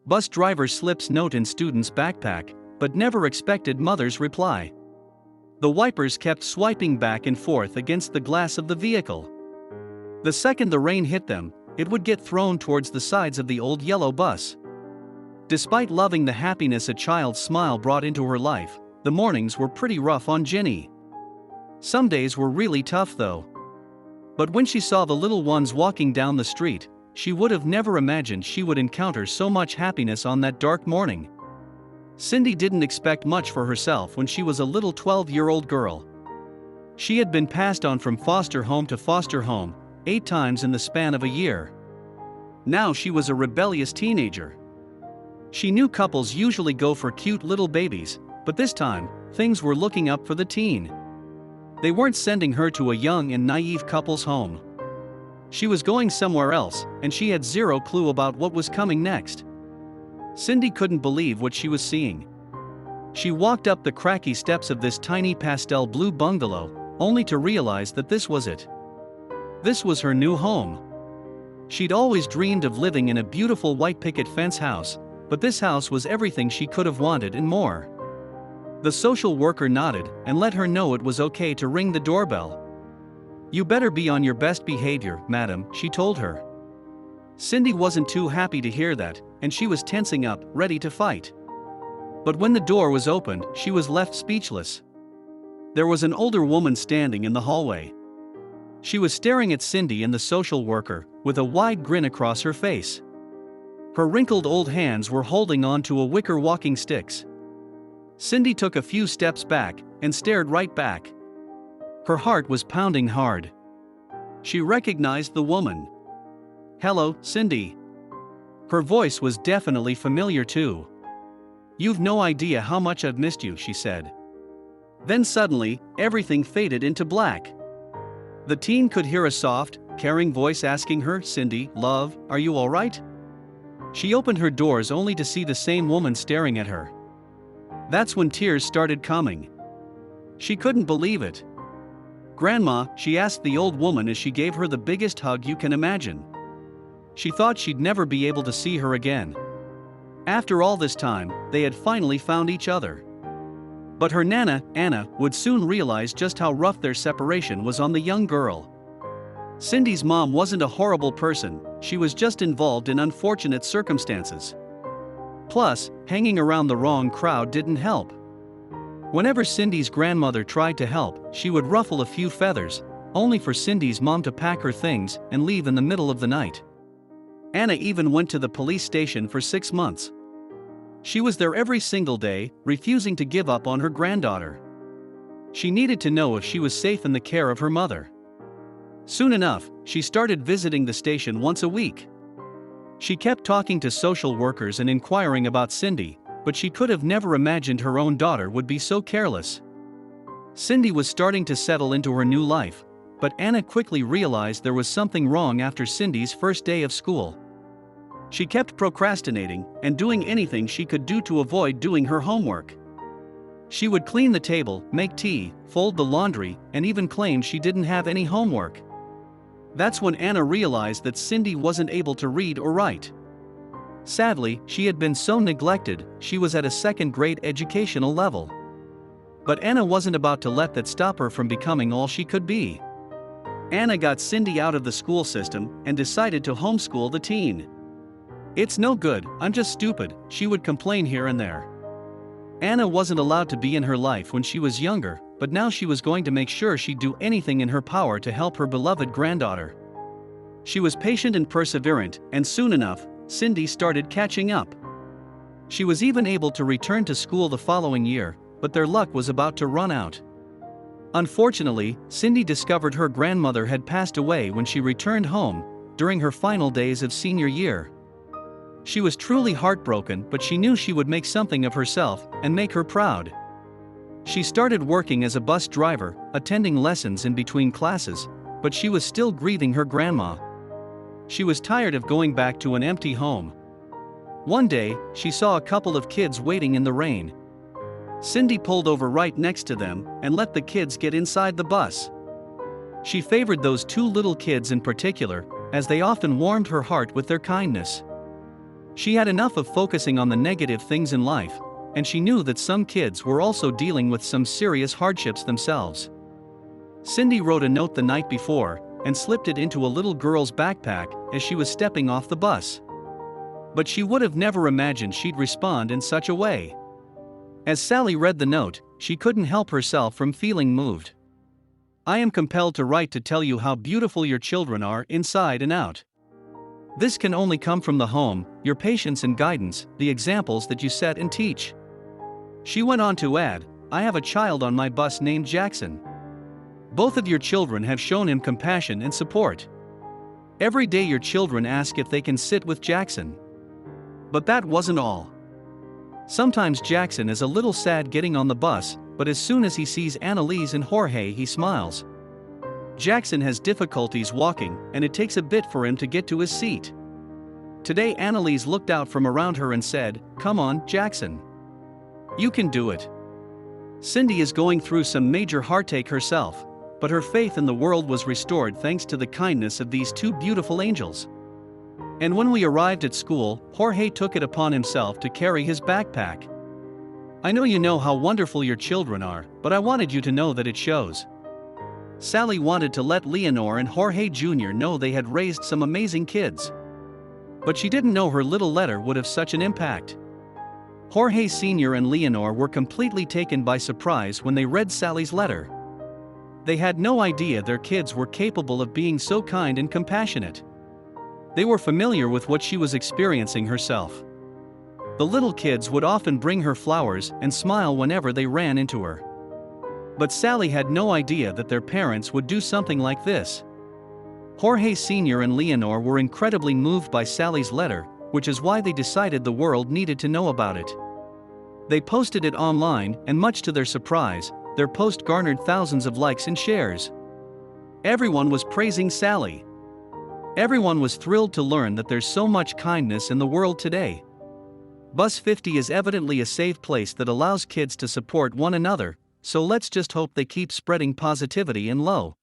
Bus driver slips note in student's backpack, but never expected mother's reply. The wipers kept swiping back and forth against the glass of the vehicle. The second the rain hit them, it would get thrown towards the sides of the old yellow bus. Despite loving the happiness a child's smile brought into her life, the mornings were pretty rough on Ginny. Some days were really tough though. But when she saw the little ones walking down the street, she would have never imagined she would encounter so much happiness on that dark morning. Cindy didn't expect much for herself when she was a little 12-year-old girl. She had been passed on from foster home to foster home 8 times in the span of a year. Now she was a rebellious teenager. She knew couples usually go for cute little babies, but this time, things were looking up for the teen. They weren't sending her to a young and naive couple's home. She was going somewhere else, and she had zero clue about what was coming next. Cindy couldn't believe what she was seeing. She walked up the cracky steps of this tiny pastel blue bungalow, only to realize that this was it. This was her new home. She'd always dreamed of living in a beautiful white picket fence house, but this house was everything she could have wanted and more. The social worker nodded and let her know it was okay to ring the doorbell. "You better be on your best behavior, madam," she told her. Cindy wasn't too happy to hear that, and she was tensing up, ready to fight. But when the door was opened, she was left speechless. There was an older woman standing in the hallway. She was staring at Cindy and the social worker, with a wide grin across her face. Her wrinkled old hands were holding on to a wicker walking sticks. Cindy took a few steps back and stared right back. Her heart was pounding hard. She recognized the woman. "Hello, Cindy." Her voice was definitely familiar too. "You've no idea how much I've missed you," she said. Then suddenly, everything faded into black. The teen could hear a soft, caring voice asking her, "Cindy, love, are you all right?" She opened her doors only to see the same woman staring at her. That's when tears started coming. She couldn't believe it. "Grandma," she asked the old woman as she gave her the biggest hug you can imagine. She thought she'd never be able to see her again. After all this time, they had finally found each other. But her nana, Anna, would soon realize just how rough their separation was on the young girl. Cindy's mom wasn't a horrible person, she was just involved in unfortunate circumstances. Plus, hanging around the wrong crowd didn't help. Whenever Cindy's grandmother tried to help, she would ruffle a few feathers, only for Cindy's mom to pack her things and leave in the middle of the night. Anna even went to the police station for 6 months. She was there every single day, refusing to give up on her granddaughter. She needed to know if she was safe in the care of her mother. Soon enough, she started visiting the station once a week. She kept talking to social workers and inquiring about Cindy, but she could have never imagined her own daughter would be so careless. Cindy was starting to settle into her new life, but Anna quickly realized there was something wrong after Cindy's first day of school. She kept procrastinating and doing anything she could do to avoid doing her homework. She would clean the table, make tea, fold the laundry, and even claim she didn't have any homework. That's when Anna realized that Cindy wasn't able to read or write. Sadly, she had been so neglected, she was at a second-grade educational level. But Anna wasn't about to let that stop her from becoming all she could be. Anna got Cindy out of the school system and decided to homeschool the teen. "It's no good, I'm just stupid," she would complain here and there. Anna wasn't allowed to be in her life when she was younger, but now she was going to make sure she'd do anything in her power to help her beloved granddaughter. She was patient and perseverant, and soon enough, Cindy started catching up. She was even able to return to school the following year, but their luck was about to run out. Unfortunately, Cindy discovered her grandmother had passed away when she returned home, during her final days of senior year. She was truly heartbroken, but she knew she would make something of herself and make her proud. She started working as a bus driver, attending lessons in between classes, but she was still grieving her grandma. She was tired of going back to an empty home. One day, she saw a couple of kids waiting in the rain. Cindy pulled over right next to them and let the kids get inside the bus. She favored those 2 little kids in particular, as they often warmed her heart with their kindness. She had enough of focusing on the negative things in life, and she knew that some kids were also dealing with some serious hardships themselves. Cindy wrote a note the night before and slipped it into a little girl's backpack as she was stepping off the bus. But she would have never imagined she'd respond in such a way. As Sally read the note, she couldn't help herself from feeling moved. "I am compelled to write to tell you how beautiful your children are inside and out. This can only come from the home, your patience and guidance, the examples that you set and teach." She went on to add, "I have a child on my bus named Jackson. Both of your children have shown him compassion and support. Every day your children ask if they can sit with Jackson. But that wasn't all. Sometimes Jackson is a little sad getting on the bus, but as soon as he sees Annalise and Jorge he smiles. Jackson has difficulties walking, and it takes a bit for him to get to his seat. Today Annalise looked out from around her and said, 'Come on, Jackson. You can do it.' Cindy is going through some major heartache herself, but her faith in the world was restored thanks to the kindness of these two beautiful angels. And when we arrived at school, Jorge took it upon himself to carry his backpack. I know you know how wonderful your children are, but I wanted you to know that it shows." Sally wanted to let Leonor and Jorge Jr. know they had raised some amazing kids. But she didn't know her little letter would have such an impact. Jorge Sr. and Leonor were completely taken by surprise when they read Sally's letter. They had no idea their kids were capable of being so kind and compassionate. They were familiar with what she was experiencing herself. The little kids would often bring her flowers and smile whenever they ran into her. But Sally had no idea that their parents would do something like this. Jorge Sr. and Leonor were incredibly moved by Sally's letter, which is why they decided the world needed to know about it. They posted it online, and much to their surprise, their post garnered thousands of likes and shares. Everyone was praising Sally. Everyone was thrilled to learn that there's so much kindness in the world today. Bus 50 is evidently a safe place that allows kids to support one another, so let's just hope they keep spreading positivity and love.